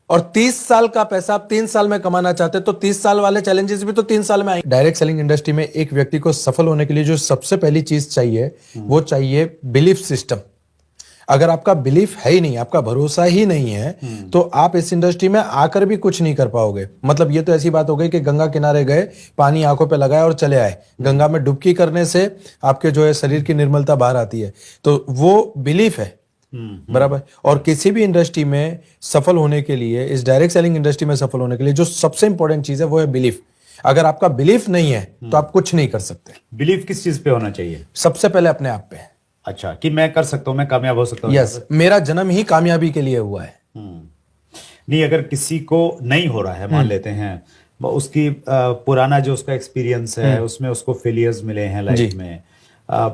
और 30 साल का पैसा आप 3 साल में कमाना चाहते हैं तो 30 साल वाले चैलेंजेस भी तो 3 साल में आएंगे। डायरेक्ट सेलिंग इंडस्ट्री में एक व्यक्ति को सफल होने के लिए जो सबसे पहली चीज चाहिए वो चाहिए बिलीफ सिस्टम। अगर आपका बिलीफ है ही नहीं, आपका भरोसा ही नहीं है, तो आप इस इंडस्ट्री में आकर भी कुछ नहीं कर पाओगे। मतलब ये तो ऐसी बात हो गई कि गंगा किनारे गए, पानी आंखों पे लगाया और चले आए। गंगा में डुबकी करने से आपके जो है शरीर की निर्मलता बाहर आती है, तो वो बिलीफ है। बराबर। और किसी भी इंडस्ट्री में सफल होने के लिए, इस डायरेक्ट सेलिंग इंडस्ट्री में सफल होने के लिए जो सबसे इंपॉर्टेंट चीज है वो है बिलीफ। अगर आपका बिलीफ नहीं है तो आप कुछ नहीं कर सकते। बिलीव किस चीज पे होना चाहिए? सबसे पहले अपने आप पे। अच्छा, कि मैं कर सकता हूं, मैं कामयाब हो सकता हूं। यस, मेरा जन्म ही कामयाबी के लिए हुआ है। नहीं, अगर किसी को नहीं हो रहा है, मान लेते हैं उसकी पुराना जो उसका एक्सपीरियंस है उसमें उसको फेलियर्स मिले हैं लाइफ में,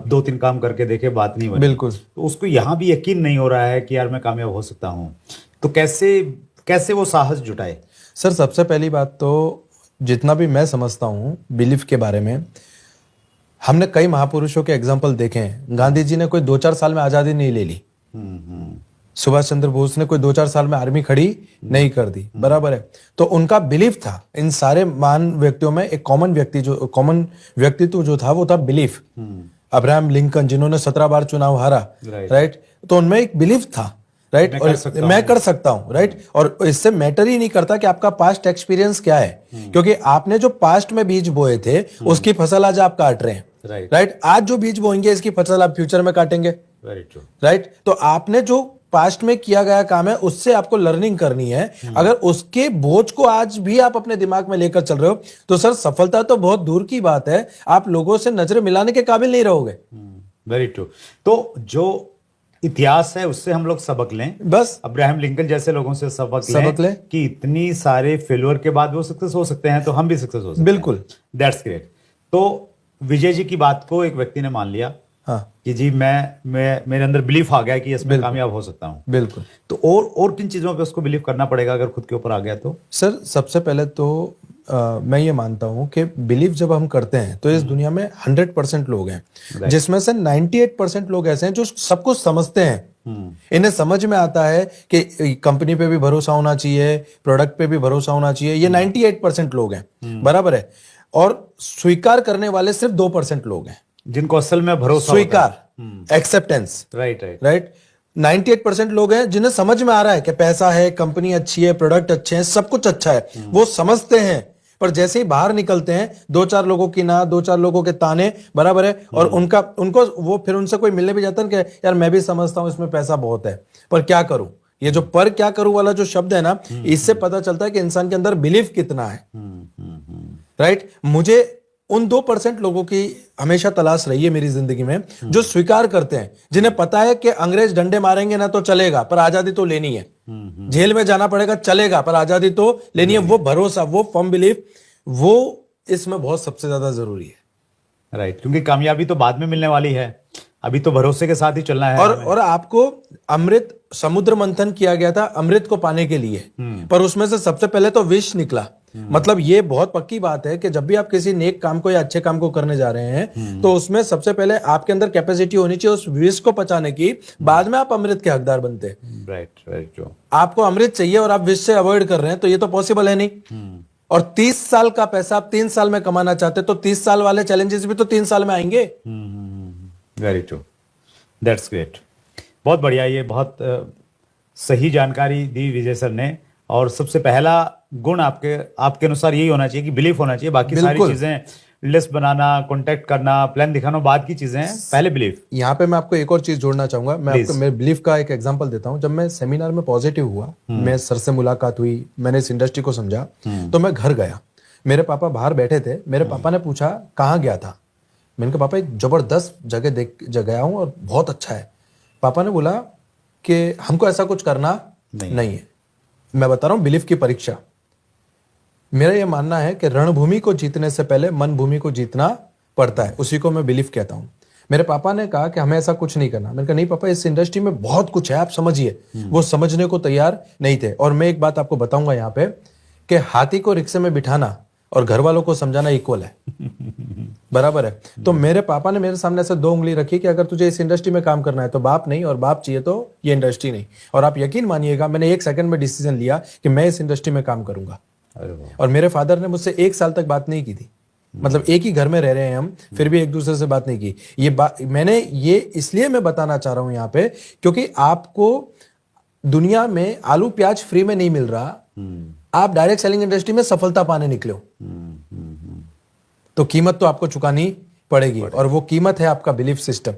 2-3 काम करके देखे, बात नहीं बनी, बिल्कुल, तो उसको यहाँ भी यकीन नहीं हो रहा है कि यार मैं कामयाब हो सकता हूँ, तो कैसे वो साहस जुटाए? सर सबसे पहली बात तो जितना भी मैं समझता हूँ बिलीफ के बारे में, हमने कई महापुरुषों के एग्जाम्पल देखे हैं। गांधी जी ने कोई 2-4 साल में आजादी नहीं ले ली। सुभाष चंद्र बोस ने कोई 2-4 साल में आर्मी खड़ी नहीं कर दी। बराबर है। तो उनका बिलीफ था। इन सारे महान व्यक्तियों में एक कॉमन व्यक्तित्व जो था वो था बिलीफ। अब्राहम लिंकन जिन्होंने 17 बार चुनाव हारा, राइट, तो उनमें एक बिलीफ था, राइट, और मैं कर सकता हूं, राइट। और इससे मैटर ही नहीं करता कि आपका पास्ट एक्सपीरियंस क्या है, क्योंकि आपने जो पास्ट में बीज बोए थे उसकी फसल आज आप काट रहे हैं, राइट। आज जो बीज बोएंगे इसकी फसल आप फ्यूचर में काटेंगे, राइट। तो आपने जो पास्ट में किया गया काम है उससे आपको लर्निंग करनी है। अगर उसके बोझ को आज भी आप अपने दिमाग में लेकर चल रहे हो तो सर सफलता तो बहुत दूर की बात है, आप लोगों से नजरें मिलाने के काबिल नहीं रहोगे। Very true. तो जो इतिहास है उससे हम लोग सबक लें, बस अब्राहम लिंकन जैसे लोगों से सबक लें कि इतनी सारे फेलियर के बाद वो सक्सेस हो सकते हैं, तो हम भी सक्सेस हो सकते हैं। बिल्कुल, दैट्स ग्रेट। तो विजय जी की बात को एक व्यक्ति ने मान लिया, हाँ, कि जी मैं मेरे अंदर बिलीफ आ गया कि इसमें कामयाब हो सकता हूं। बिल्कुल। तो और किन चीजों पे उसको बिलीव करना पड़ेगा अगर खुद के ऊपर आ गया तो? सर सबसे पहले तो मैं ये मानता हूं कि बिलीव जब हम करते हैं तो इस दुनिया में 100% लोग हैं, जिसमें से 98% लोग ऐसे हैं जो सब कुछ समझते हैं। इन्हें समझ में आता है कि कंपनी पे भी भरोसा होना चाहिए, प्रोडक्ट पे भी भरोसा होना चाहिए। ये 98% लोग हैं, बराबर है। और स्वीकार करने वाले सिर्फ 2% लोग हैं जिनको असल में भरोसा, स्वीकार, एक्सेप्टेंस, राइट। 98% लोग हैं जिन्हें समझ में आ रहा है कि पैसा है, कंपनी अच्छी है, प्रोडक्ट अच्छे हैं, सब कुछ अच्छा है, वो समझते हैं। पर जैसे ही बाहर निकलते हैं 2-4 लोगों की ना, 2-4 लोगों के ताने, बराबर है, और उनको वो फिर उनसे कोई मिलने भी जाता है कि यार मैं भी समझता हूं इसमें पैसा बहुत है पर क्या करूं। ये जो पर क्या करूं वाला जो शब्द है ना, इससे पता चलता है कि इंसान के अंदर बिलीफ कितना है, राइट। मुझे उन 2% लोगों की हमेशा तलाश रही है मेरी जिंदगी में जो स्वीकार करते हैं, जिन्हें पता है कि अंग्रेज डंडे मारेंगे ना तो चलेगा पर आजादी तो लेनी है, जेल में जाना पड़ेगा चलेगा पर आजादी तो लेनी है। वो भरोसा, वो फर्म बिलीफ, वो इसमें बहुत सबसे ज्यादा जरूरी है, राइट। क्योंकि कामयाबी तो बाद में मिलने वाली है, अभी तो भरोसे के साथ ही चलना है। और आपको अमृत, समुद्र मंथन किया गया था अमृत को पाने के लिए, पर उसमें से सबसे पहले तो विष निकला। मतलब ये बहुत पक्की बात है कि जब भी आप किसी नेक काम को या अच्छे काम को करने जा रहे हैं तो उसमें सबसे पहले आपके अंदर कैपेसिटी होनी चाहिए उस विष को पचाने की, बाद में आप अमृत के हकदार बनते हैं। राइट। आपको अमृत चाहिए और आप विष से अवॉइड कर रहे हैं तो ये तो पॉसिबल है नहीं। और 30 साल का पैसा आप 3 साल में कमाना चाहते हैं तो 30 साल वाले चैलेंजेस भी तो 3 साल में आएंगे। Very true, that's great. बहुत बढ़िया, ये बहुत सही जानकारी दी विजय सर ने। और सबसे पहला गुण आपके अनुसार यही होना चाहिए कि बिलीफ होना चाहिए। बाकी सारी चीजें, लिस्ट बनाना, कांटेक्ट करना, प्लान दिखाना बाद की चीजें हैं, पहले बिलीफ। यहाँ पे मैं आपको एक और चीज जोड़ना चाहूंगा। मैं आपको मेरे बिलीफ का एक एग्जांपल देता हूँ। जब मैं सेमिनार में पॉजिटिव हुआ, मैं सर से मुलाकात हुई, मैंने इस इंडस्ट्री को समझा, तो मैं घर गया। मेरे पापा बाहर बैठे थे। मेरे पापा ने पूछा कहाँ गया था। मैंने कहा पापा एक जबरदस्त जगह गया हूँ और बहुत अच्छा है। पापा ने बोला कि हमको ऐसा कुछ करना नहीं है। मैं बता रहा हूं बिलीफ की परीक्षा। मेरा यह मानना है कि रणभूमि को जीतने से पहले मन भूमि को जीतना पड़ता है, उसी को मैं बिलीफ कहता हूं। मेरे पापा ने कहा कि हमें ऐसा कुछ नहीं करना। मैंने कहा नहीं पापा, इस इंडस्ट्री में बहुत कुछ है, आप समझिए। वो समझने को तैयार नहीं थे। और मैं एक बात आपको बताऊंगा यहाँ पे कि हाथी को रिक्शे में बिठाना और घर वालों को समझाना इक्वल है। बराबर है। तो मेरे पापा ने मेरे सामने ऐसे 2 उंगली रखी कि अगर तुझे इस इंडस्ट्री में काम करना है तो बाप नहीं, और बाप चाहिए तो ये इंडस्ट्री नहीं। और आप यकीन मानिएगा, मैंने 1 सेकंड में डिसीजन लिया कि मैं इस इंडस्ट्री में काम करूंगा। अरे वाह, और मेरे फादर ने मुझसे 1 साल तक बात नहीं की थी। मतलब एक ही घर में रह रहे हैं हम, फिर भी एक दूसरे से बात नहीं की। ये बात मैंने ये इसलिए मैं बताना चाह रहा हूं यहाँ पे, क्योंकि आपको दुनिया में आलू प्याज फ्री में नहीं मिल रहा। आप डायरेक्ट सेलिंग इंडस्ट्री में सफलता पाने निकले हो, तो कीमत तो आपको चुकानी पड़ेगी, और वो कीमत है आपका belief system.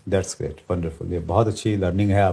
That's great, wonderful. ये बहुत अच्छी लर्निंग है